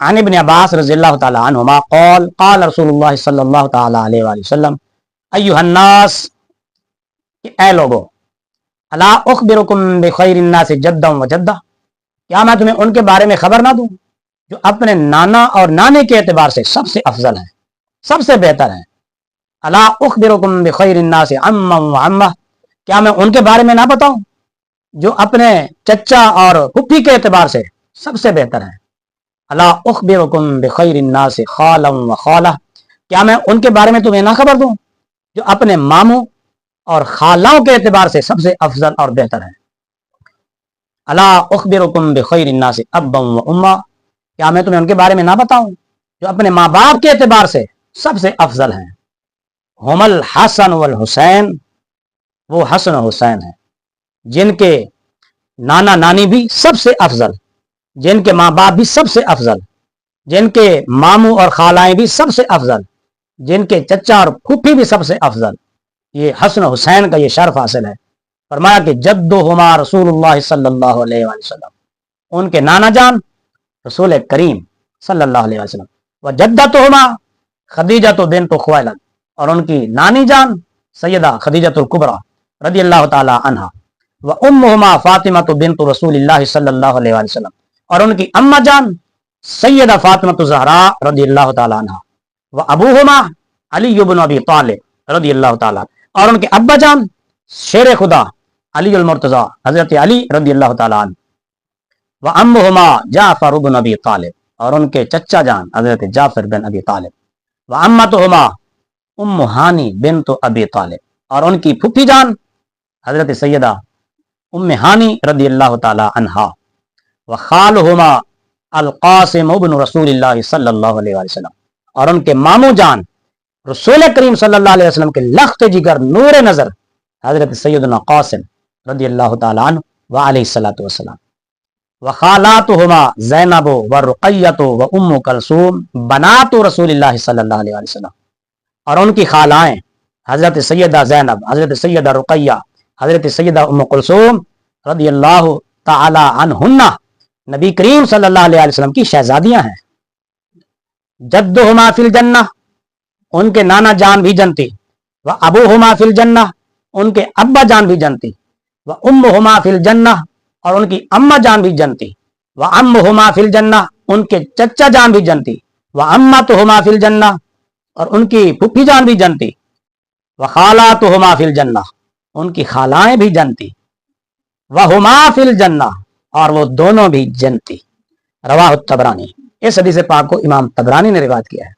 عن ابن عباس رضی اللہ تعالی عنہما قال قال رسول اللہ صلی اللہ تعالی علیہ وآلہ وسلم ایھا الناس، کہ اے لوگو، الا اخبرکم بخیر الناس جدا وجدہ، کیا میں تمہیں ان کے بارے میں خبر نہ دوں جو اپنے نانا اور نانے کے اعتبار سے سب سے افضل ہیں، سب سے بہتر ہیں۔ الا اخبرکم بخیر الناس عما وعمہ، کیا میں ان کے بارے میں نہ بتاؤں جو اپنے چچا اور پھپھی کے اعتبار سے سب سے بہتر ہیں۔ الا اخبرکم بخیر الناس خالا وخالہ، کیا میں ان کے بارے میں تمہیں نہ خبر دوں جو اپنے ماموں اور خالاؤں کے اعتبار سے سب سے افضل اور بہتر ہیں۔ الا اخبرکم بخیر الناس ابا و امہ، کیا میں تمہیں ان کے بارے میں نہ بتاؤں جو اپنے ماں باپ کے اعتبار سے سب سے افضل ہیں۔ ہم الحسن والحسین، وہ حسن و حسین ہیں جن کے نانا نانی بھی سب سے افضل، جن کے ماں باپ بھی سب سے افضل، جن کے ماموں اور خالائیں بھی سب سے افضل، جن کے چچا اور پھوپھی بھی سب سے افضل۔ یہ حسن و حسین کا یہ شرف حاصل ہے۔ فرمایا کہ جدہما رسول اللہ صلی اللہ علیہ وآلہ وسلم، ان کے نانا جان رسول کریم صلی اللہ علیہ وسلم، و جدتہما خدیجہ بنت خویلد، اور ان کی نانی جان سیدہ خدیجہ الکبریٰ رضی اللہ تعالی عنہا، و امہما فاطمہ بنت رسول اللہ صلی اللہ علیہ وآلہ وسلم، اور ان کی اماں جان سیدہ فاطمہ زہراء رضی اللہ تعالی عنہا، و ابوہما علی بن ابی طالب رضی اللہ تعالی، اور ان کے ابا جان شیر خدا علی المرتضی حضرت علی رضی اللہ تعالی عنہ، و امہما جعفر بن ابی طالب، اور ان کے چچا جان حضرت جعفر بن ابی طالب، و امتہما ام ہانی بنت ابی طالب، اور ان کی پھپھی جان حضرت سیدہ ام ہانی رضی اللہ تعالی عنہا، و خالہما القاسم بن رسول اللہ صلی اللہ علیہ وسلم، اور ان کے ماموں جان رسول کریم صلی اللہ علیہ وسلم کے لخت جگر نور نظر حضرت سیدنا قاسم رضی اللہ تعالی عنہ و علیہ الصلوۃ والسلام، و خالاتہما زینب و رقیۃ و ام کلثوم بنات رسول اللہ صلی اللہ علیہ وسلم، اور ان کی خالائیں حضرت سیدہ زینب، حضرت سیدہ رقیہ، حضرت سیدہ ام کلثوم رضی اللہ تعالی عنہن نبی کریم صلی اللہ علیہ وسلم کی شہزادیاں ہیں۔ جدہما فی الجنہ، ان کے نانا جان بھی جنتی، و ابوہما فی الجنہ، ان کے ابا جان بھی جنتی، و امہما فی الجنہ، اور ان کی اماں جان بھی جنتی، و امہما فی الجنہ، ان کے چچا جان بھی جنتی، و امتہما فی الجنہ، اور ان کی پھپھی جان بھی جنتی، و خالاتہما فی الجنہ، ان کی خالائیں بھی جنتی، وہما فی الجنہ، اور وہ دونوں بھی جنتی۔ رواہ الطبرانی، اس حدیث پاک کو امام طبرانی نے روایت کیا ہے۔